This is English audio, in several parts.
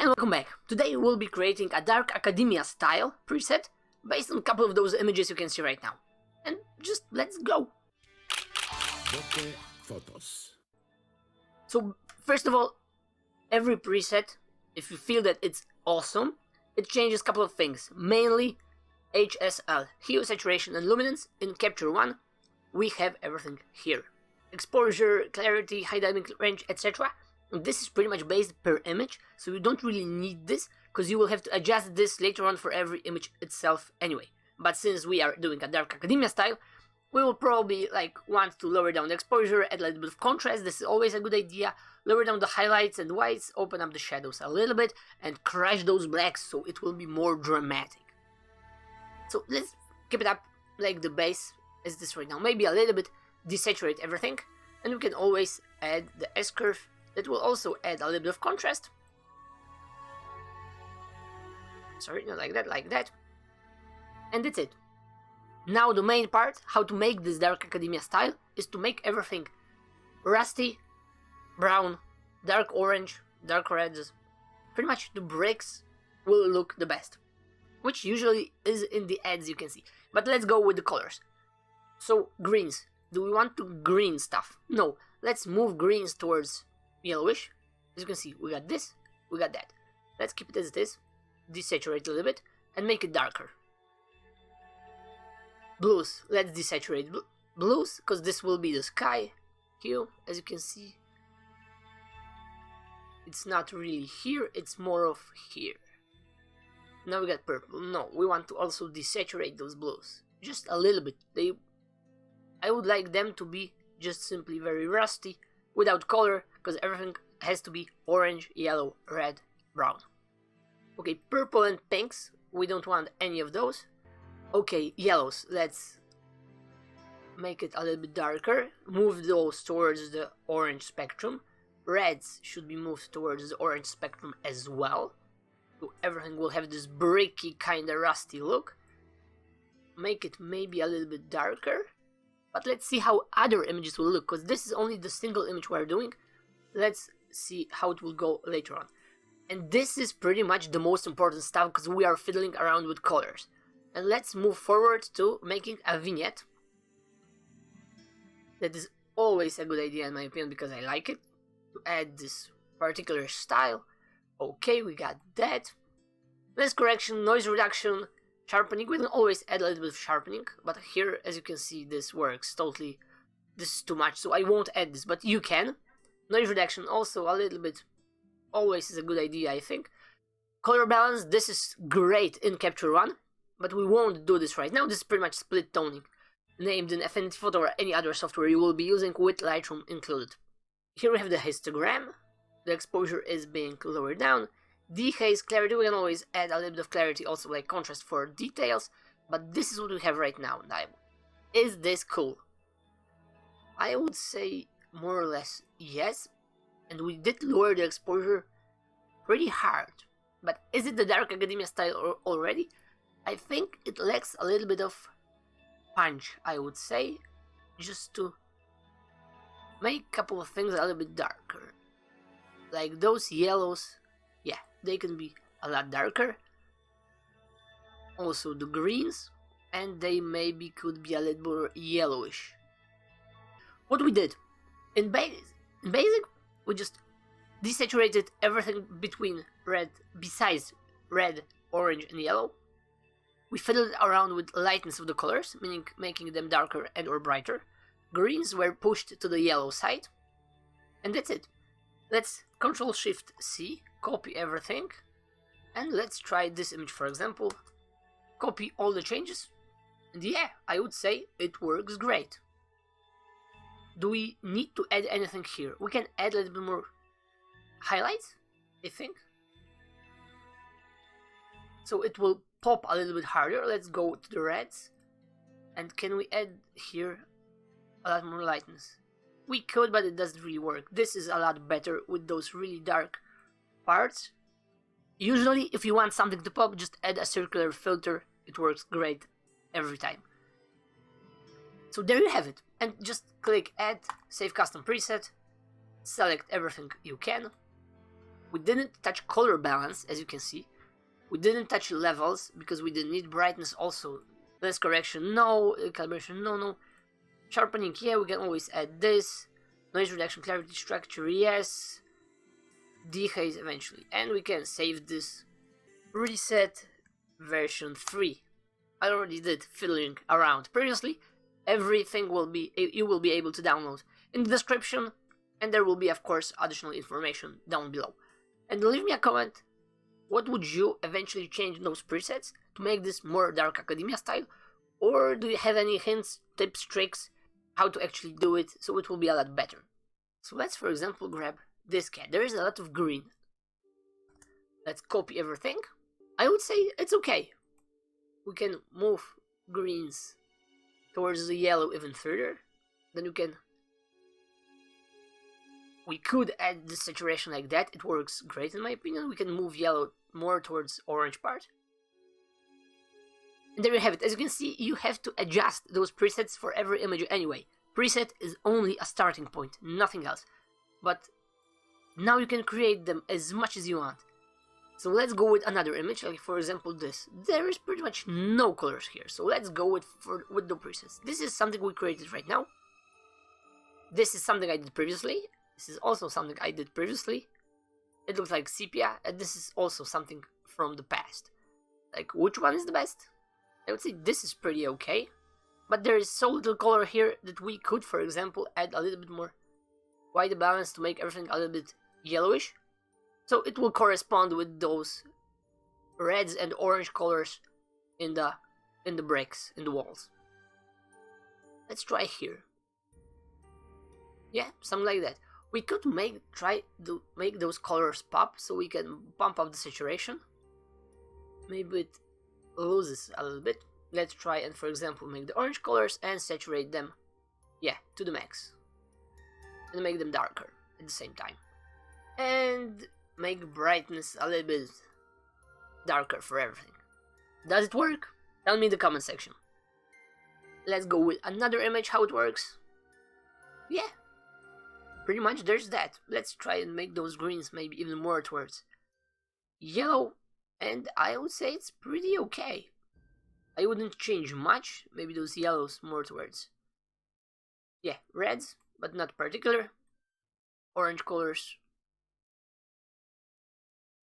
And welcome back. Today we'll be creating a dark academia style preset based on a couple of those images you can see right now. And just let's go. Photos. So first of all, every preset, if you feel that it's awesome, it changes a couple of things. Mainly HSL, hue, saturation and luminance. In Capture One, we have everything here. Exposure, clarity, high dynamic range, etc. This is pretty much based per image, so you don't really need this, because you will have to adjust this later on for every image itself anyway. But since we are doing a dark academia style, we will probably want to lower down the exposure, add a little bit of contrast. This is always a good idea. Lower down the highlights and whites, open up the shadows a little bit, and crush those blacks so it will be more dramatic. So let's keep it up like the base is this right now. Maybe a little bit desaturate everything, and we can always add the S-curve. That will also add a little bit of contrast. Sorry, not like that, like that. And that's it. Now the main part, how to make this dark academia style, is to make everything rusty, brown, dark orange, dark reds. Pretty much the bricks will look the best, which usually is in the ads you can see. But let's go with the colors. So greens. Do we want to green stuff? No. Let's move greens towards yellowish. As you can see, we got this, we got that. Let's keep it as it is, desaturate a little bit, and make it darker. Blues, let's desaturate blues, because this will be the sky hue. As you can see, it's not really here, it's more of here. Now we got purple. No, we want to also desaturate those blues, just a little bit. I would like them to be just simply very rusty, without color, because everything has to be orange, yellow, red, brown. Okay, purple and pinks, we don't want any of those. Okay, yellows, let's make it a little bit darker. Move those towards the orange spectrum. Reds should be moved towards the orange spectrum as well. So everything will have this bricky, kinda rusty look. Make it maybe a little bit darker. But let's see how other images will look, because this is only the single image we're doing. Let's see how it will go later on. And this is pretty much the most important stuff, because we are fiddling around with colors. And let's move forward to making a vignette. That is always a good idea in my opinion, because I like it. To add this particular style. Okay, we got that. Lens correction, noise reduction, sharpening. We can always add a little bit of sharpening, but here, as you can see, this works totally. This is too much, so I won't add this, but you can. Noise reduction also a little bit, always is a good idea, I think. Color balance, this is great in Capture One, but we won't do this right now. This is pretty much split toning, named in Affinity Photo or any other software you will be using with Lightroom included. Here we have the histogram. The exposure is being lowered down. Dehaze, clarity, we can always add a little bit of clarity, also like contrast for details, but this is what we have right now. Now, is this cool? I would say more or less yes, and we did lower the exposure pretty hard, but is it the dark academia style already? I think it lacks a little bit of punch, I would say, just to make a couple of things a little bit darker. Like those yellows, yeah, they can be a lot darker. Also the greens, and they maybe could be a little more yellowish. What we did, in basic, we just desaturated everything between red, besides red, orange and yellow. We fiddled around with lightness of the colors, meaning making them darker and or brighter. Greens were pushed to the yellow side, and that's it. Let's Ctrl-Shift-C, copy everything, and let's try this image for example. Copy all the changes, and yeah, I would say it works great. Do we need to add anything here? We can add a little bit more highlights, I think. So it will pop a little bit harder. Let's go to the reds. And can we add here a lot more lightness? We could, but it doesn't really work. This is a lot better with those really dark parts. Usually, if you want something to pop, just add a circular filter. It works great every time. So there you have it. And just click Add, Save Custom Preset, select everything you can. We didn't touch color balance, as you can see. We didn't touch levels, because we didn't need brightness also. Less correction, no. Calibration, no. Sharpening, yeah, we can always add this. Noise reduction, clarity, structure, yes. Dehaze eventually. And we can save this. Reset version 3. I already did fiddling around previously. Everything you will be able to download in the description, and there will be, of course, additional information down below. And leave me a comment. What would you eventually change in those presets to make this more Dark Academia style? Or do you have any hints, tips, tricks, how to actually do it so it will be a lot better? So let's, for example, grab this cat. There is a lot of green. Let's copy everything. I would say it's okay. We can move greens towards the yellow even further. Then we could add the saturation like that. It works great in my opinion. We can move yellow more towards orange part. And there you have it. As you can see, you have to adjust those presets for every image anyway. Preset is only a starting point, nothing else. But now you can create them as much as you want. So let's go with another image, like for example this. There is pretty much no colors here, so let's go with the presets. This is something we created right now. This is something I did previously. This is also something I did previously. It looks like sepia, and this is also something from the past. Like, which one is the best? I would say this is pretty okay. But there is so little color here that we could, for example, add a little bit more white balance to make everything a little bit yellowish. So it will correspond with those reds and orange colors in the bricks, in the walls. Let's try here. Yeah, something like that. We could try to make those colors pop so we can bump up the saturation. Maybe it loses a little bit. Let's try and, for example, make the orange colors and saturate them, yeah, to the max. And make them darker at the same time. And make brightness a little bit darker for everything. Does it work? Tell me in the comment section. Let's go with another image, how it works. Yeah, pretty much there's that. Let's try and make those greens maybe even more towards yellow, and I would say it's pretty okay. I wouldn't change much, maybe those yellows more towards, yeah, reds, but not particular. Orange colors.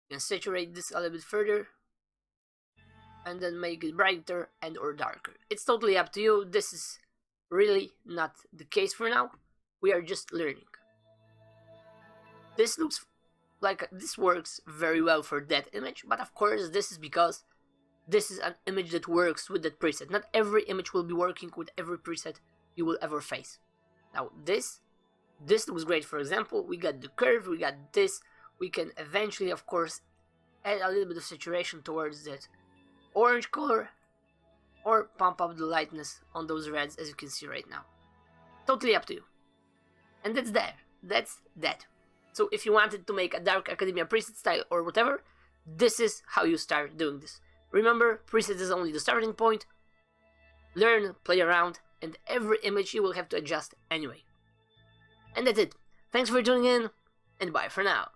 You can saturate this a little bit further, and then make it brighter and or darker. It's totally up to you. This is really not the case for now. We are just learning. This looks like this works very well for that image, but of course this is because this is an image that works with that preset. Not every image will be working with every preset you will ever face. Now this looks great. For example, we got the curve, we got this. We can eventually, of course, add a little bit of saturation towards that orange color, or pump up the lightness on those reds, as you can see right now. Totally up to you. And that's that. So if you wanted to make a Dark Academia preset style or whatever, this is how you start doing this. Remember, preset is only the starting point. Learn, play around, and every image you will have to adjust anyway. And that's it. Thanks for tuning in, and bye for now.